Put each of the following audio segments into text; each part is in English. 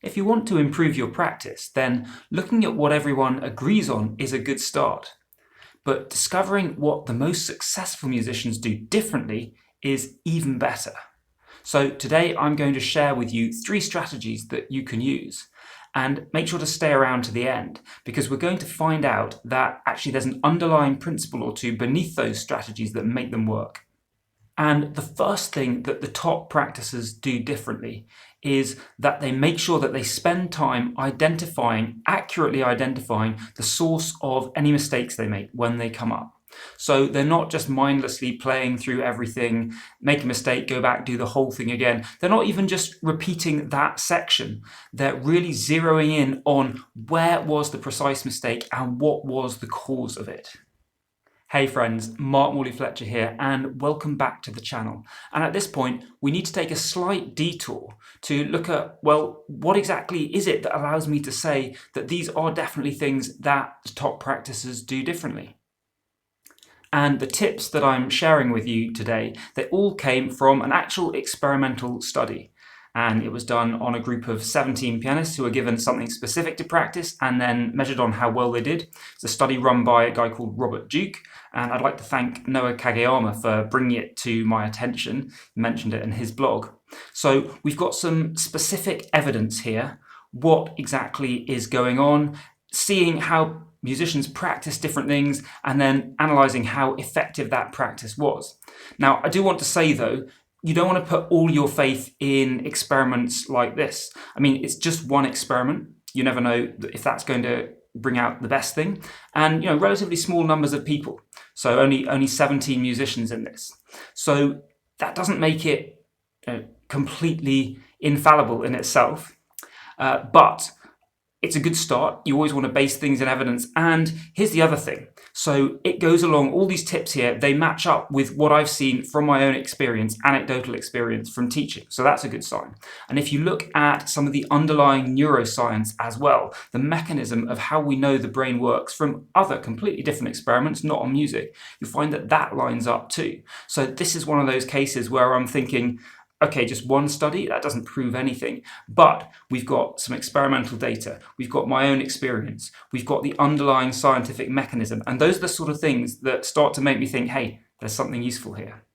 If you want to improve your practice, then looking at what everyone agrees on is a good start. But discovering what the most successful musicians do differently is even better. So today I'm going to share with you 3 strategies that you can use. And make sure to stay around to the end, because we're going to find out that actually there's an underlying principle or two beneath those strategies that make them work. And the first thing that the top practices do differently is that they make sure that they spend time accurately identifying the source of any mistakes they make when they come up. So they're not just mindlessly playing through everything, make a mistake, go back, do the whole thing again. They're not even just repeating that section. They're really zeroing in on where was the precise mistake and what was the cause of it. Hey friends, Morley-Fletcher here, and welcome back to the channel. And at this point, we need to take a slight detour to look at, well, what exactly is it that allows me to say that these are definitely things that the top practices do differently? And the tips that I'm sharing with you today, they all came from an actual experimental study. And it was done on a group of 17 pianists who were given something specific to practice and then measured on how well they did. It's a study run by a guy called Robert Duke, and I'd like to thank Noah Kageyama for bringing it to my attention. He mentioned it in his blog. So we've got some specific evidence here, what exactly is going on, seeing how musicians practice different things, and then analysing how effective that practice was. Now, I do want to say though, you don't want to put all your faith in experiments like this. I mean, it's just one experiment. You never know if that's going to bring out the best thing. And, relatively small numbers of people. So only 17 musicians in this. So that doesn't make it completely infallible in itself. But it's a good start. You always want to base things in evidence. And here's the other thing. So it goes along, all these tips here, they match up with what I've seen from my own experience, anecdotal experience from teaching. So that's a good sign. And if you look at some of the underlying neuroscience as well, the mechanism of how we know the brain works from other completely different experiments, not on music, you'll find that that lines up too. So this is one of those cases where I'm thinking, okay, just one study, that doesn't prove anything, but we've got some experimental data, we've got my own experience, we've got the underlying scientific mechanism, and those are the sort of things that start to make me think, hey, there's something useful here.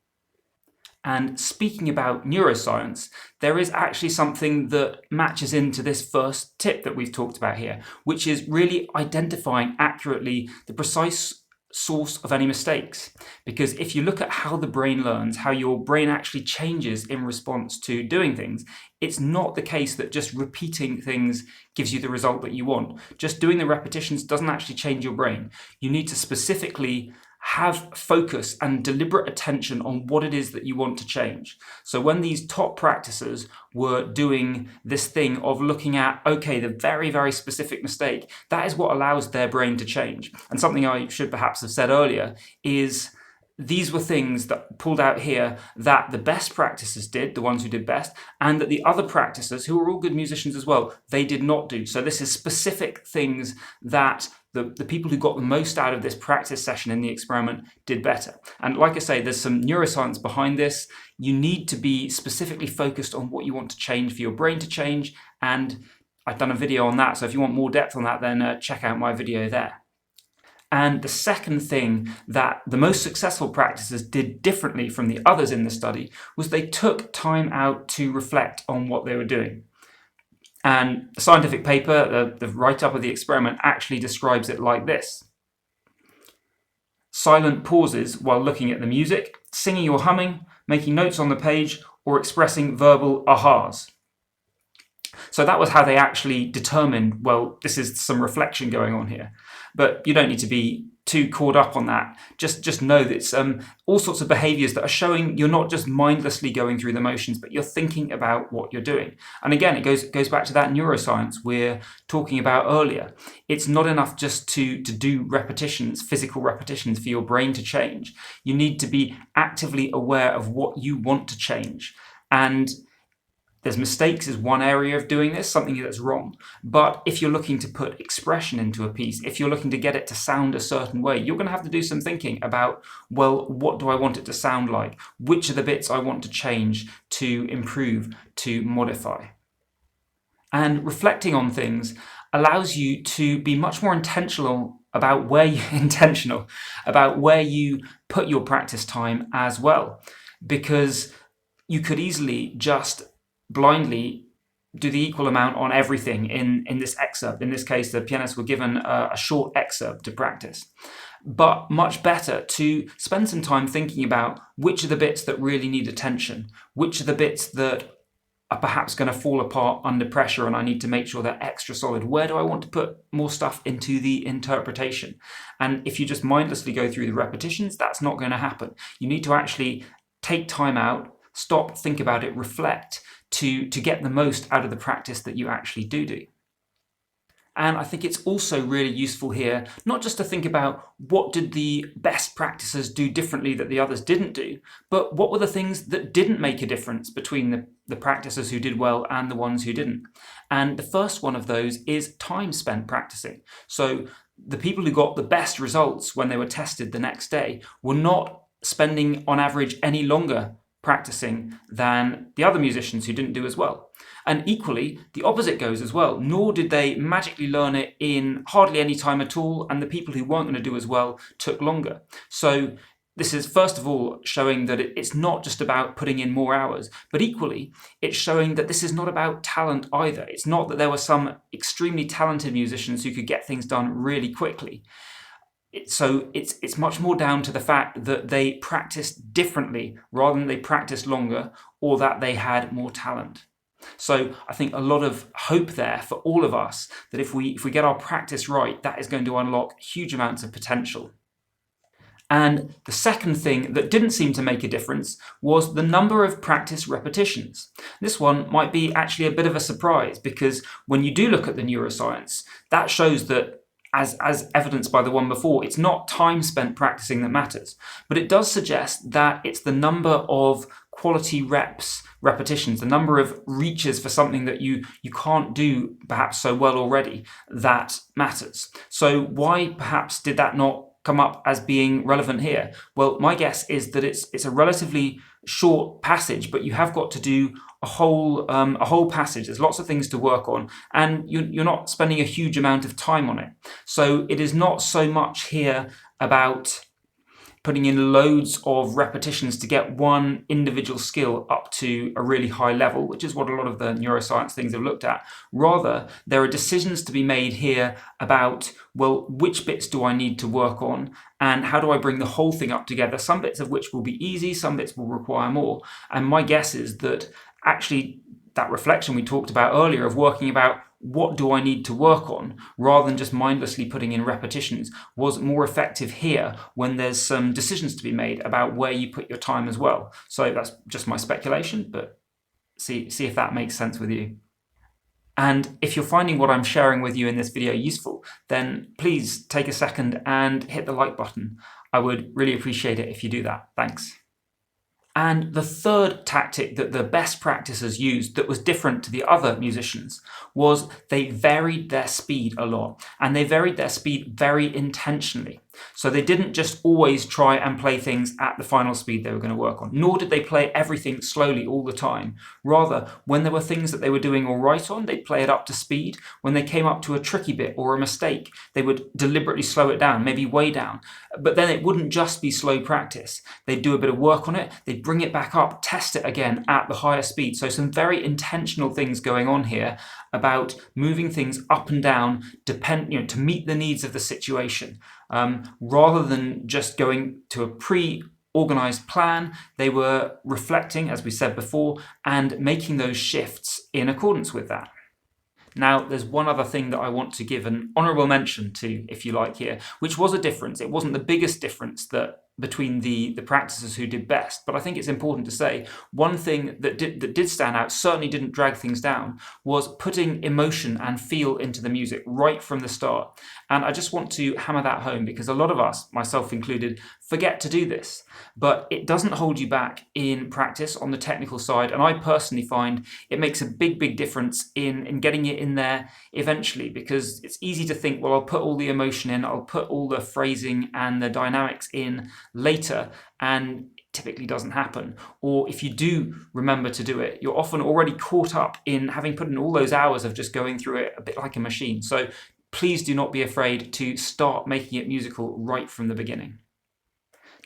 And speaking about neuroscience, there is actually something that matches into this first tip that we've talked about here, which is really identifying accurately the precise source of any mistakes. Because if you look at how the brain learns, how your brain actually changes in response to doing things, it's not the case that just repeating things gives you the result that you want. Just doing the repetitions doesn't actually change your brain. You need to specifically have focus and deliberate attention on what it is that you want to change. So when these top practices were doing this thing of looking at, okay, the very, very specific mistake, that is what allows their brain to change. And something I should perhaps have said earlier is these were things that pulled out here that the best practices did, the ones who did best, and that the other practices, who were all good musicians as well, they did not do. So this is specific things that the people who got the most out of this practice session in the experiment did better. And like I say, there's some neuroscience behind this. You need to be specifically focused on what you want to change for your brain to change. And I've done a video on that. So if you want more depth on that, then check out my video there. And the second thing that the most successful practices did differently from the others in the study was they took time out to reflect on what they were doing. And the scientific paper, the write-up of the experiment, actually describes it like this. Silent pauses while looking at the music, singing or humming, making notes on the page, or expressing verbal ahas. So that was how they actually determined, well, this is some reflection going on here. But you don't need to be too caught up on that. Just know that it's all sorts of behaviors that are showing you're not just mindlessly going through the motions, but you're thinking about what you're doing. And again, it goes back to that neuroscience we're talking about earlier. It's not enough just to do repetitions, physical repetitions for your brain to change. You need to be actively aware of what you want to change. And there's mistakes is one area of doing this, something that's wrong. But if you're looking to put expression into a piece, if you're looking to get it to sound a certain way, you're going to have to do some thinking about, well, what do I want it to sound like? Which are the bits I want to change, to improve, to modify? And reflecting on things allows you to be much more intentional about where you put your practice time as well, because you could easily just blindly do the equal amount on everything in this excerpt. In this case, the pianists were given a short excerpt to practice. But much better to spend some time thinking about which are the bits that really need attention, which are the bits that are perhaps going to fall apart under pressure and I need to make sure they're extra solid. Where do I want to put more stuff into the interpretation? And if you just mindlessly go through the repetitions, that's not going to happen. You need to actually take time out, stop, think about it, reflect to get the most out of the practice that you actually do. And I think it's also really useful here, not just to think about what did the best practices do differently that the others didn't do, but what were the things that didn't make a difference between the practices who did well and the ones who didn't. And the first one of those is time spent practicing. So the people who got the best results when they were tested the next day were not spending on average any longer practicing than the other musicians who didn't do as well. And equally, the opposite goes as well, nor did they magically learn it in hardly any time at all, and the people who weren't going to do as well took longer. So this is, first of all, showing that it's not just about putting in more hours, but equally, it's showing that this is not about talent either. It's not that there were some extremely talented musicians who could get things done really quickly. So it's much more down to the fact that they practiced differently rather than they practiced longer, or that they had more talent. So I think a lot of hope there for all of us, that if we get our practice right, that is going to unlock huge amounts of potential. And the second thing that didn't seem to make a difference was the number of practice repetitions. This one might be actually a bit of a surprise, because when you do look at the neuroscience, that shows that, as evidenced by the one before, it's not time spent practicing that matters, but it does suggest that it's the number of quality repetitions, the number of reaches for something that you can't do perhaps so well already, that matters. So why perhaps did that not come up as being relevant here? Well, my guess is that it's a relatively short passage, but you have got to do a whole passage. There's lots of things to work on, and you're not spending a huge amount of time on it. So it is not so much here about putting in loads of repetitions to get one individual skill up to a really high level, which is what a lot of the neuroscience things have looked at. Rather, there are decisions to be made here about, well, which bits do I need to work on, and how do I bring the whole thing up together? Some bits of which will be easy, some bits will require more. And my guess is that actually that reflection we talked about earlier of working about what do I need to work on, rather than just mindlessly putting in repetitions, was more effective here when there's some decisions to be made about where you put your time as well. So that's just my speculation, but see if that makes sense with you. And if you're finding what I'm sharing with you in this video useful, then please take a second and hit the like button. I would really appreciate it if you do that. Thanks. And the third tactic that the best practicers used that was different to the other musicians was they varied their speed a lot, and they varied their speed very intentionally. So they didn't just always try and play things at the final speed they were going to work on, nor did they play everything slowly all the time. Rather, when there were things that they were doing all right on, they'd play it up to speed. When they came up to a tricky bit or a mistake, they would deliberately slow it down, maybe way down. But then it wouldn't just be slow practice. They'd do a bit of work on it, they'd bring it back up, test it again at the higher speed. So some very intentional things going on here about moving things up and down to meet the needs of the situation. Rather than just going to a pre-organized plan, they were reflecting, as we said before, and making those shifts in accordance with that. Now, there's one other thing that I want to give an honourable mention to, if you like, here, which was a difference. It wasn't the biggest difference between the practices who did best, but I think it's important to say one thing that did stand out, certainly didn't drag things down, was putting emotion and feel into the music right from the start. And I just want to hammer that home, because a lot of us, myself included, forget to do this, but it doesn't hold you back in practice on the technical side. And I personally find it makes a big difference in getting it in there eventually, because it's easy to think, well, I'll put all the emotion in, I'll put all the phrasing and the dynamics in later, and typically doesn't happen. Or if you do remember to do it, you're often already caught up in having put in all those hours of just going through it a bit like a machine. So please do not be afraid to start making it musical right from the beginning.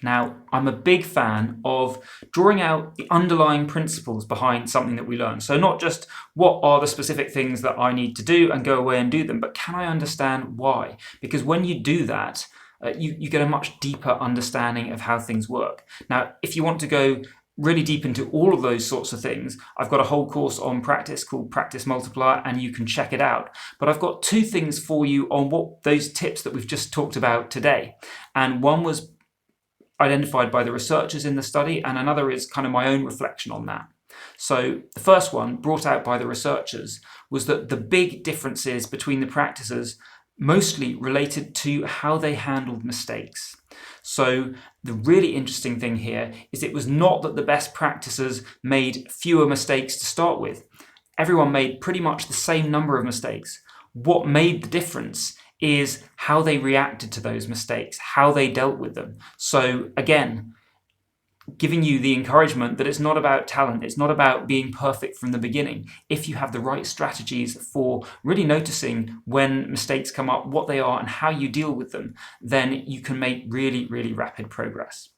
Now, I'm a big fan of drawing out the underlying principles behind something that we learn. So not just what are the specific things that I need to do and go away and do them, but can I understand why? Because when you do that, you get a much deeper understanding of how things work. Now, if you want to go really deep into all of those sorts of things, I've got a whole course on practice called Practice Multiplier, and you can check it out. But I've got two things for you on what those tips that we've just talked about today. And one was identified by the researchers in the study, and another is kind of my own reflection on that. So the first one, brought out by the researchers, was that the big differences between the practices mostly related to how they handled mistakes. So the really interesting thing here is it was not that the best practices made fewer mistakes to start with. Everyone made pretty much the same number of mistakes. What made the difference is how they reacted to those mistakes, how they dealt with them. So again, giving you the encouragement that it's not about talent, it's not about being perfect from the beginning. If you have the right strategies for really noticing when mistakes come up, what they are and how you deal with them, then you can make really, really rapid progress.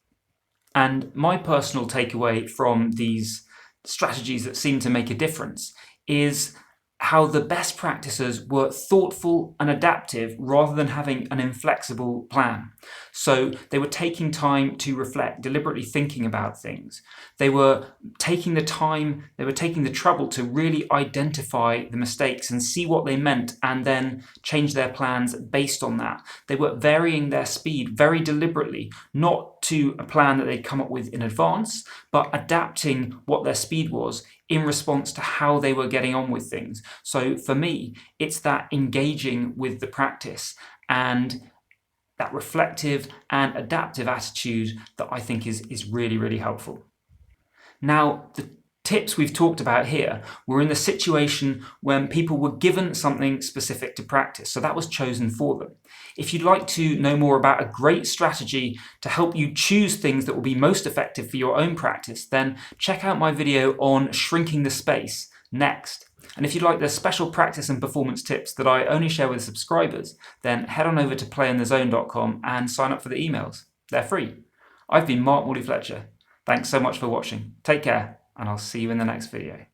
And my personal takeaway from these strategies that seem to make a difference is how the best practices were thoughtful and adaptive rather than having an inflexible plan. So they were taking time to reflect, deliberately thinking about things. They were taking the time, they were taking the trouble to really identify the mistakes and see what they meant and then change their plans based on that. They were varying their speed very deliberately, not to a plan that they'd come up with in advance, but adapting what their speed was in response to how they were getting on with things. So for me, it's that engaging with the practice and that reflective and adaptive attitude that I think is really, really helpful. Now, the tips we've talked about here were in the situation when people were given something specific to practice, so that was chosen for them. If you'd like to know more about a great strategy to help you choose things that will be most effective for your own practice, then check out my video on shrinking the space next. And if you'd like the special practice and performance tips that I only share with subscribers, then head on over to playinthezone.com and sign up for the emails. They're free. I've been Morley-Fletcher. Thanks so much for watching. Take care, and I'll see you in the next video.